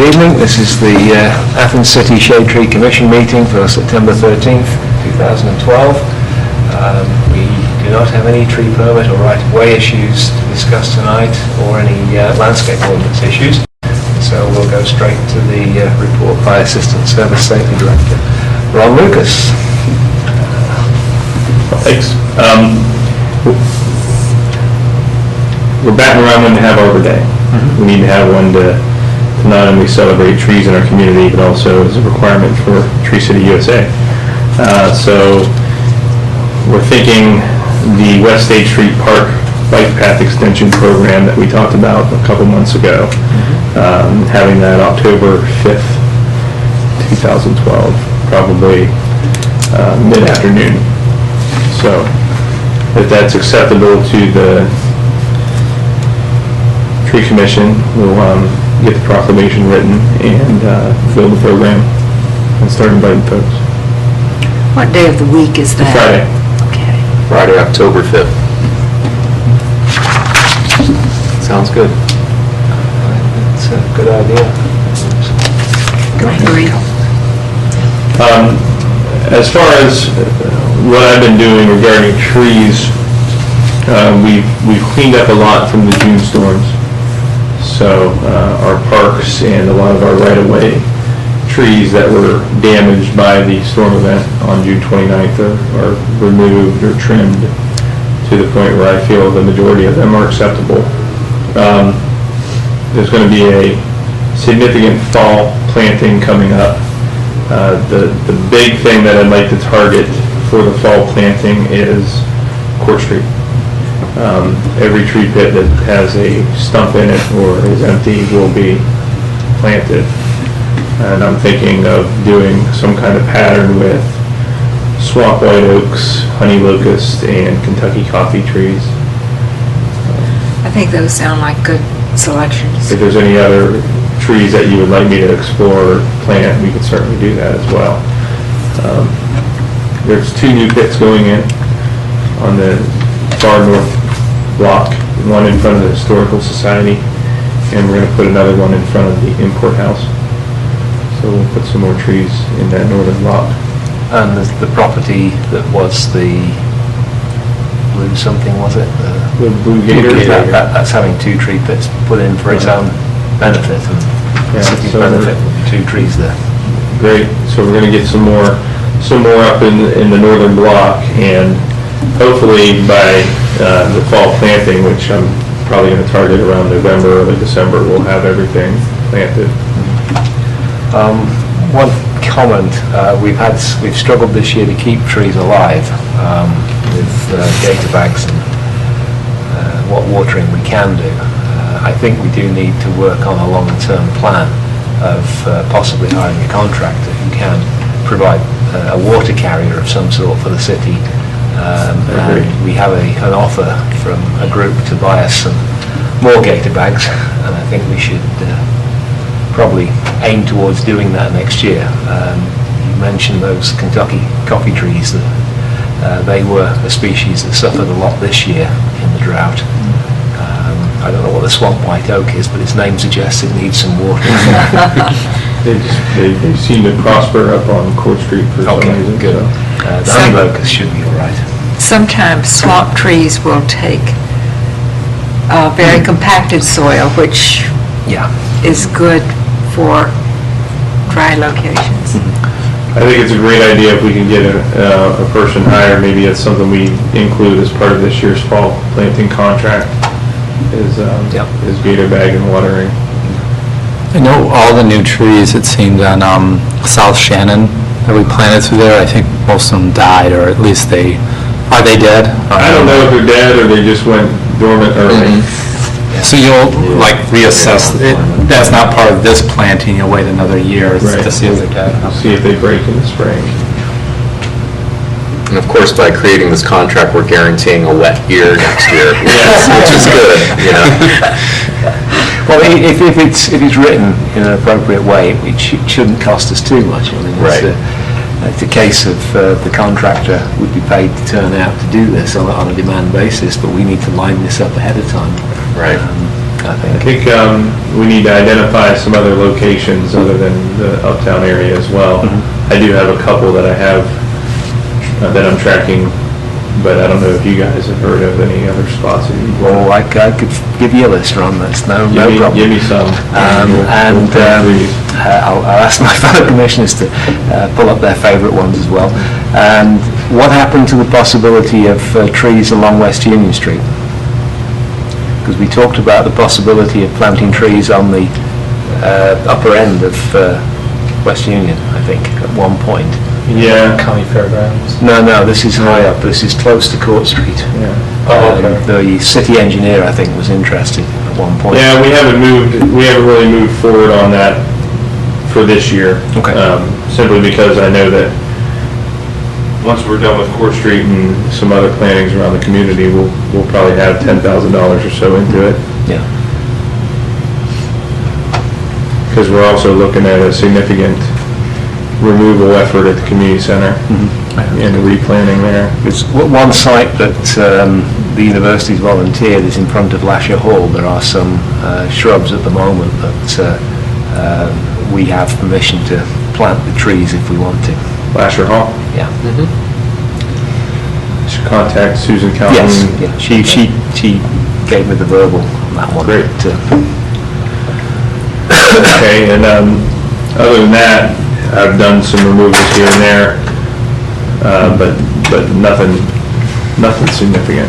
Good evening. This is the Athens City Shade Tree Commission meeting for September 13th, 2012. We do not have any tree permit or right-of-way issues to discuss tonight, or any landscape ordinance issues. So we'll go straight to the report by Assistant Service Safety Director, Ron Lucas. Thanks. We're batting around when to have Arbor Day. We need to have one to not only celebrate trees in our community, but also as a requirement for Tree City USA. So we're thinking the West State Street Park Bike Path Extension Program that we talked about a couple months ago, having that October 5th, 2012, probably mid-afternoon. So if that's acceptable to the Tree Commission, we'll get the proclamation written and build the program and start inviting folks. What day of the week is that? Friday. Okay. Friday, October 5th. Sounds good. It's a good idea. I agree. As far as what I've been doing regarding trees, we've cleaned up a lot from the June storms. So our parks and a lot of our right-of-way trees that were damaged by the storm event on June 29th are removed or trimmed to the point where I feel the majority of them are acceptable. There's going to be a significant fall planting coming up. The big thing that I'd like to target for the fall planting is Court Street. Every tree pit that has a stump in it or is empty will be planted. And I'm thinking of doing some kind of pattern with swamp white oaks, honey locust, and Kentucky coffee trees. I think those sound like good selections. If there's any other trees that you would like me to explore or plant, we could certainly do that as well. There's 2 new pits going in on the far north block, one in front of the Historical Society, and we're going to put another one in front of the Import House. So we'll put some more trees in that northern block. And the property that was the blue something, was it? The Blue Gator? That's having 2 tree pits put in for its own benefit, and the city's benefit will be 2 trees there. Great. So we're going to get some more up in the northern block, and hopefully by the fall planting, which I'm probably going to target around November, early December, we'll have everything planted. One comment, we've struggled this year to keep trees alive with gator bags and what watering we can do. I think we do need to work on a long-term plan of possibly hiring a contractor who can provide a water carrier of some sort for the city. And we have an offer from a group to buy us some more gator bags, and I think we should probably aim towards doing that next year. You mentioned those Kentucky coffee trees. They were a species that suffered a lot this year in the drought. I don't know what the swamp white oak is, but its name suggests it needs some water. They seem to prosper up on Court Street for some reason. Good. The honey locust should be all right. Sometimes swamp trees will take very compacted soil, which is good for dry locations. I think it's a great idea if we can get a person hired. Maybe it's something we include as part of this year's fall planting contract, is gator bag and watering. I know all the new trees, it seemed, on South Shannon that we planted through there, I think most of them died, or at least are they dead? I don't know if they're dead or they just went dormant early. So you'll reassess it. That's not part of this planting. You'll wait another year to see if they die. See if they break in the spring. And of course, by creating this contract, we're guaranteeing a wet year next year, which is good, you know. Well, if it's written in an appropriate way, it shouldn't cost us too much. I mean, it's a case of the contractor would be paid to turn out to do this on a demand basis, but we need to line this up ahead of time. Right. I I think. think we need to identify some other locations other than the uptown area as well. I do have a couple that I have, that I'm tracking, but I don't know if you guys have heard of any other spots that you want. Well, I could give you a list, Ron, that's no problem. Give me some. I'll ask my fellow commissioners to pull up their favourite ones as well. And what happened to the possibility of trees along West Union Street? Because we talked about the possibility of planting trees on the upper end of West Union, I think, at one point. Yeah. County Fairgrounds. No, this is high up, this is close to Court Street. Yeah. Oh, okay. The city engineer, I think, was interested at one point. Yeah, we haven't really moved forward on that for this year. Okay. Simply because I know that once we're done with Court Street and some other plantings around the community, we'll probably have $10,000 or so into it. Yeah. Because we're also looking at a significant removal effort at the community center and replanting there. There's one site that the university's volunteered is in front of Lasher Hall. There are some shrubs at the moment that we have permission to plant the trees if we want to. Lasher Hall. Yeah. Should contact Susan Calhoun. Yes, yeah. She gave me the verbal on that one. Great. But, Okay, and other than that, I've done some removals here and there, but nothing significant.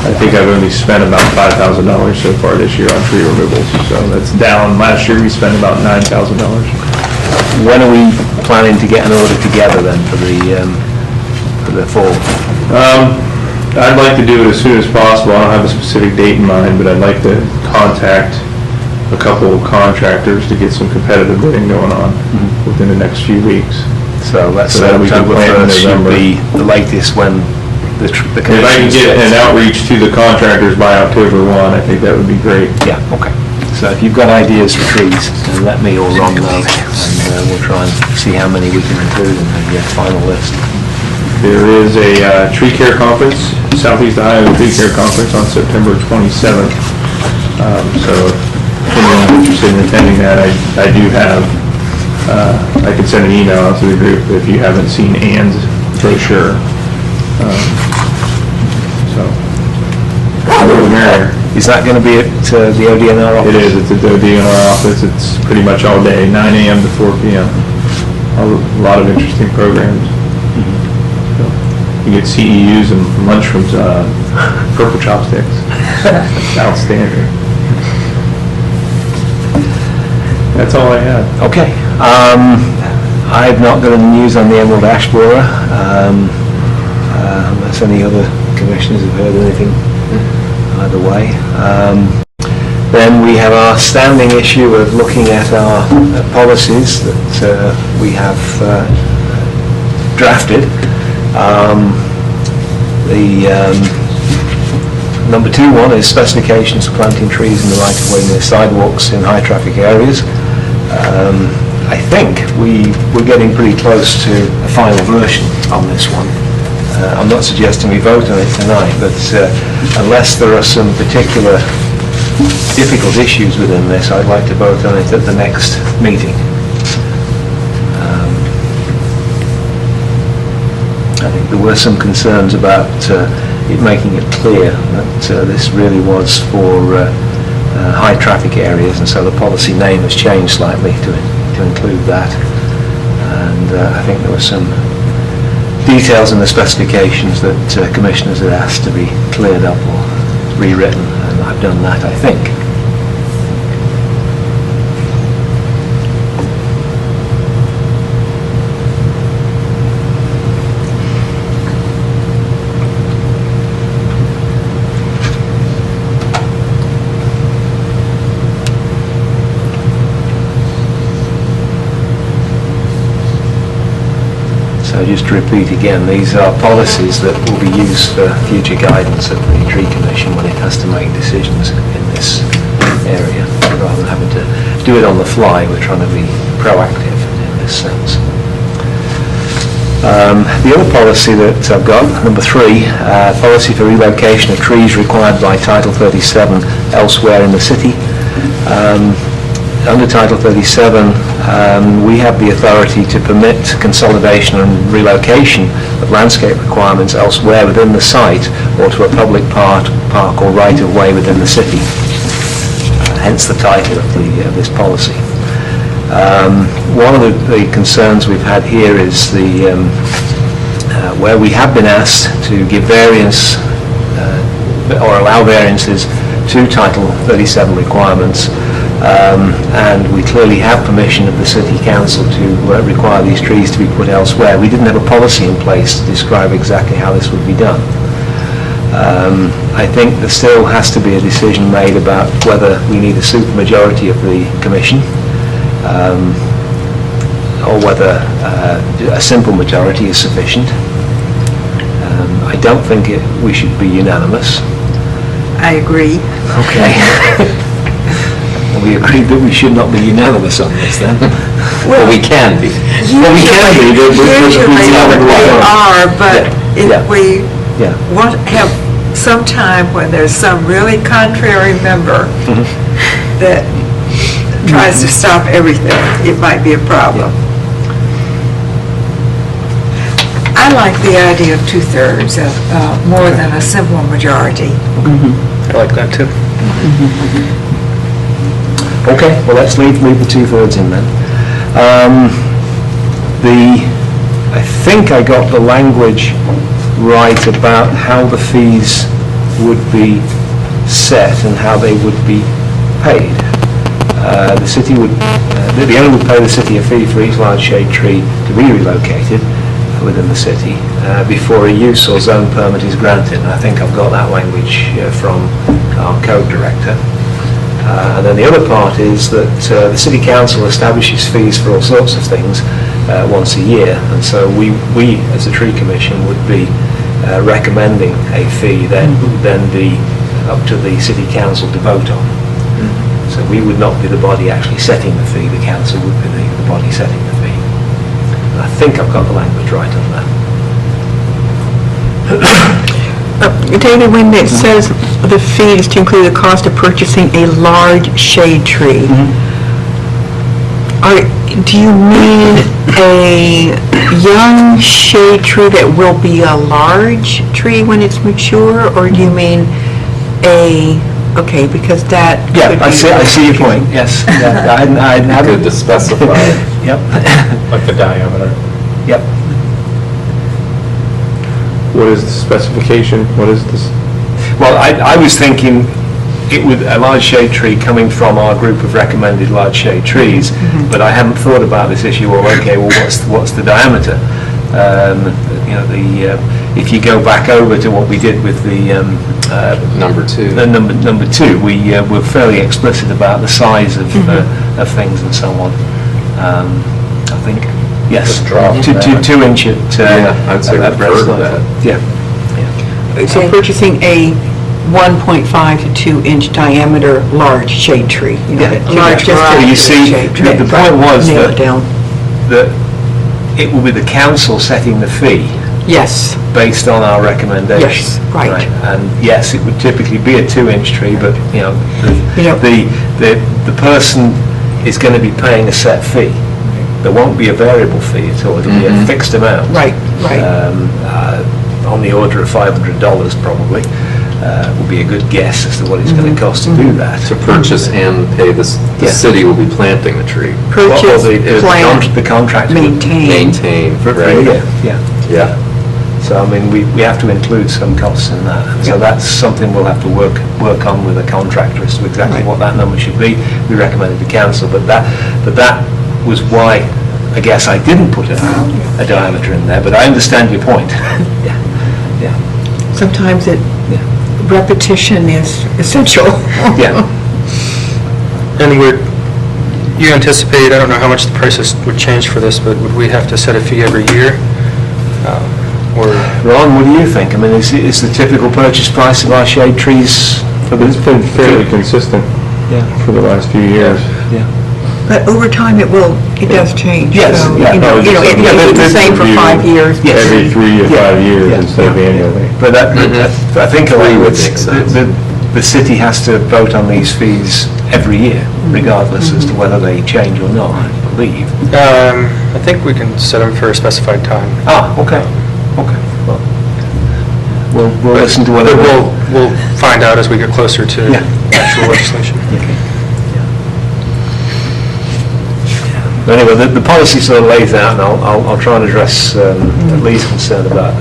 I think I've only spent about $5,000 so far this year on tree removals, so that's down. Last year we spent about $9,000. when are we planning to get an order together then for the fall? I'd like to do it as soon as possible. I don't have a specific date in mind, but I'd like to contact a couple of contractors to get some competitive bidding going on within the next few weeks. So let's So say that we can October plan in 1st should November. be the latest when the If I can get an outreach to the contractors by October 1, I think that would be great. Yeah, okay. So if you've got ideas for trees, then let me or Ron know, and we'll try and see how many we can include in the final list. There is a tree care conference, Southeast Ohio Tree Care Conference on September 27th. So if anyone's interested in attending that, I do have, I can send an email out to the group if you haven't seen Ann's brochure. So, the more the merrier. Is that going to be at the ODNR office? It is, it's at the DNR office, it's pretty much all day, 9 a.m. to 4 p.m. A lot of interesting programs. So, you get CEUs and lunch from Purple Chopsticks. Outstanding. That's all I have. Okay. I've not got any news on the Emerald Ash Borer, unless any other commissioners have heard anything either way. Then we have our standing issue of looking at our policies that we have drafted. Number 2 is specifications for planting trees in the right-of-way near sidewalks in high-traffic areas. I think we're getting pretty close to a final version on this one. I'm not suggesting we vote on it tonight, but unless there are some particular difficult issues within this, I'd like to vote on it at the next meeting. I think there were some concerns about it making it clear that this really was for high traffic areas, and so the policy name has changed slightly to include that. And I think there were some details in the specifications that commissioners had asked to be cleared up or rewritten, and I've done that, I think. So just to repeat again, these are policies that will be used for future guidance of the Tree Commission when it has to make decisions in this area. Rather than having to do it on the fly, we're trying to be proactive in this sense. The other policy that I've got, number 3, policy for relocation of trees required by Title 37 elsewhere in the city. Under Title 37, we have the authority to permit consolidation and relocation of landscape requirements elsewhere within the site or to a public park or right-of-way within the city. Hence the title of this policy. One of the concerns we've had here is where we have been asked to give variance or allow variances to Title 37 requirements, and we clearly have permission of the City Council to require these trees to be put elsewhere. We didn't have a policy in place to describe exactly how this would be done. I think there still has to be a decision made about whether we need a supermajority of the Commission, or whether a simple majority is sufficient. I don't think we should be unanimous. I agree. Okay. And we agreed that we should not be unanimous on this then. Well, we can be. Usually they are, but if we have some time when there's some really contrary member that tries to stop everything, it might be a problem. I like the idea of 2/3, more than a simple majority. I like that too. Okay, well, let's leave the 2/3 in then. I think I got the language right about how the fees would be set and how they would be paid. The city would, the owner would pay the city a fee for each large shade tree to be relocated within the city before a use or zone permit is granted. And I think I've got that language from our code director. And then the other part is that the City Council establishes fees for all sorts of things once a year, and so we as a Tree Commission would be recommending a fee then be up to the City Council to vote on. So we would not be the body actually setting the fee, the council would be the body setting the fee. And I think I've got the language right on that. David, when it says the fee is to include the cost of purchasing a large shade tree, do you mean a young shade tree that will be a large tree when it's mature, or do you mean because that could be... I see your point, yes. Yeah, I hadn't Good to specify. Yep. Like the diameter. Yep. What is the specification? What is this? Well, I was thinking a large shade tree coming from our group of recommended large shade trees, but I hadn't thought about this issue. Well, okay, what's the diameter? If you go back over to what we did with the Number 2. Number 2, we were fairly explicit about the size of things and so on. I think. Yes, 2 inch at I'd say at refer to that. Yeah. So purchasing a 1.5 to 2 inch diameter large shade tree. Large So you see, the point was nail it down. that it will be the council setting the fee Yes. based on our recommendation. Yes, right. And yes, it would typically be a 2 inch tree, but the person is going to be paying a set fee. There won't be a variable fee at all. It'll be a fixed amount. Right. On the order of $500 probably would be a good guess as to what it's going to cost to do that. To purchase and pay the city will be planting the tree. Purchase, plant, the contract Maintain, for right? a year. Yeah. So I mean, we have to include some costs in that. And so that's something we'll have to work on with a contractor as to exactly what that number should be. We recommended to council, but that was why I guess I didn't put a diameter in there. But I understand your point. Sometimes repetition is essential. Yeah. And you anticipate, I don't know how much the prices would change for this, but would we have to set a fee every year? Or Ron, what do you think? I mean, is the typical purchase price of our shade trees for It's been fairly consistent Yeah. for the last few years. Yeah. But over time, it does change. Yes, So, yeah, no, it may be the same for 5 years. Yes. Every 3 to 5 years Yeah. instead of annually. But I think Three would it's, make sense. the city has to vote on these fees every year, regardless as to whether they change or not, I believe. I think we can set them for a specified time. Okay, well, we'll listen to But whether... we'll find out as we get closer to Yeah. actual legislation. But anyway, the policy sort of lays out, and I'll try and address Lee's concern about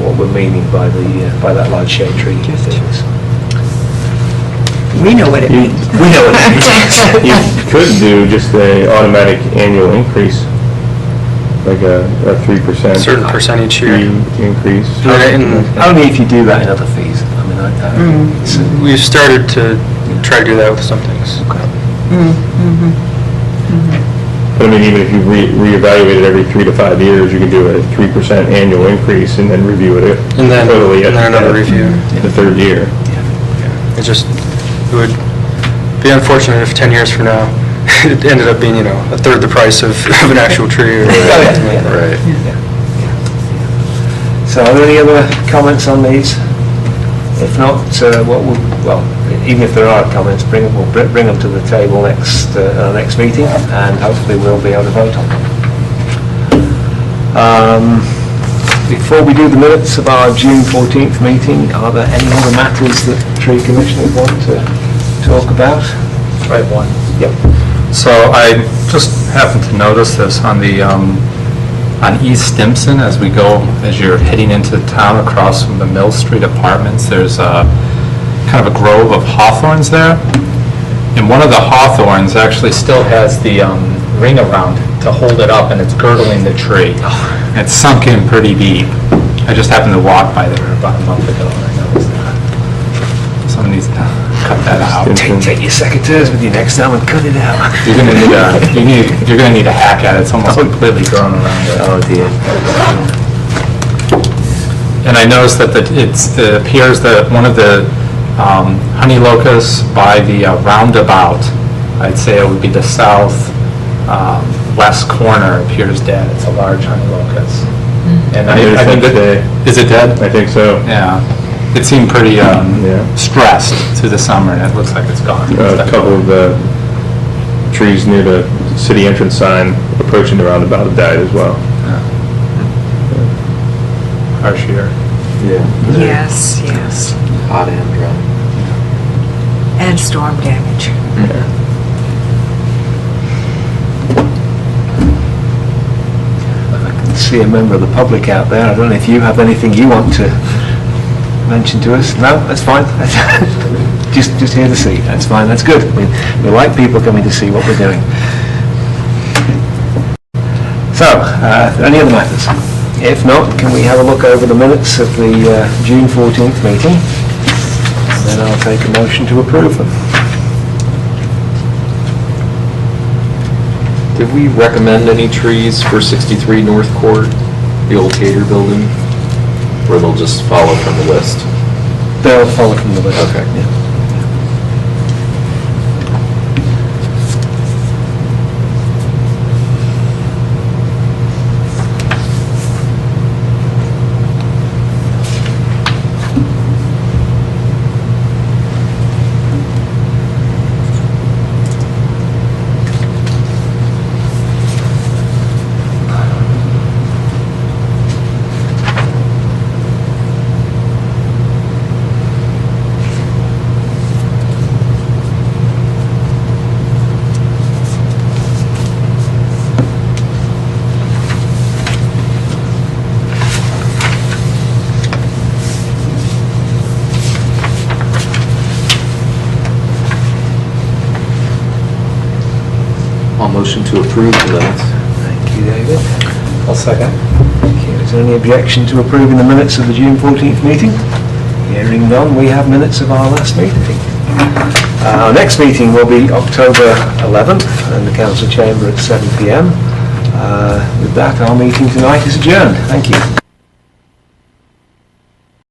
what we're meaning by that large shade tree things. We know what it means. We know what it means. You could do just a automatic annual increase, like a 3%. Certain percent each year. fee increase. Only if you do that in other fees. I mean, it's, We've started to try to do that with some things. But I mean, even if you reevaluate it every 3 to 5 years, you can do a 3% annual increase and then review it And then totally at another review. the third year. It would be unfortunate if 10 years from now, it ended up being, a third the price of an actual tree or something like that. Right. So are there any other comments on these? If not, even if there are comments, we'll bring them to the table our next meeting, and hopefully we'll be able to vote on them. Before we do the minutes of our June 14th meeting, are there any other matters that tree commissioners want to talk about? I have one. Yep. So I just happened to notice this on the, on East Stimson, as you're heading into town across from the Mill Street Apartments, there's a kind of a grove of hawthorns there. And one of the hawthorns actually still has the ring around it to hold it up, and it's girdling the tree. And it's sunk in pretty deep. I just happened to walk by there about a month ago, and I noticed that. Someone needs to cut that out. Take your secateurs with you next time and cut it out. You're gonna need a hack at it. It's almost completely grown around it. Oh dear. And I noticed that it appears that one of the honey locusts by the roundabout, I'd say it would be the west corner, appears dead. It's a large honey locust. And I think today. Is it dead? I think so. Yeah. It seemed pretty stressed through the summer, and it looks like it's gone. A couple of the trees near the city entrance sign approaching the roundabout have died as well. Harsh year. Yeah. Yes, yes. Hot and dry. And storm damage. I can see a member of the public out there. I don't know if you have anything you want to mention to us. No, that's fine. just here to see. That's fine. That's good. We like people coming to see what we're doing. So, any other matters? If not, can we have a look over the minutes of the June 14th meeting? And then I'll take a motion to approve them. Did we recommend any trees for 63 North Court, the old Cater building? Or they'll just follow from the list? They'll follow from the list. Okay. Yeah. Motion to approve the minutes. Thank you, David. I'll second. Thank you. Is there any objection to approving the minutes of the June 14th meeting? Hearing none, we have minutes of our last meeting. Our next meeting will be October 11th in the Council Chamber at 7 p.m. With that, our meeting tonight is adjourned. Thank you.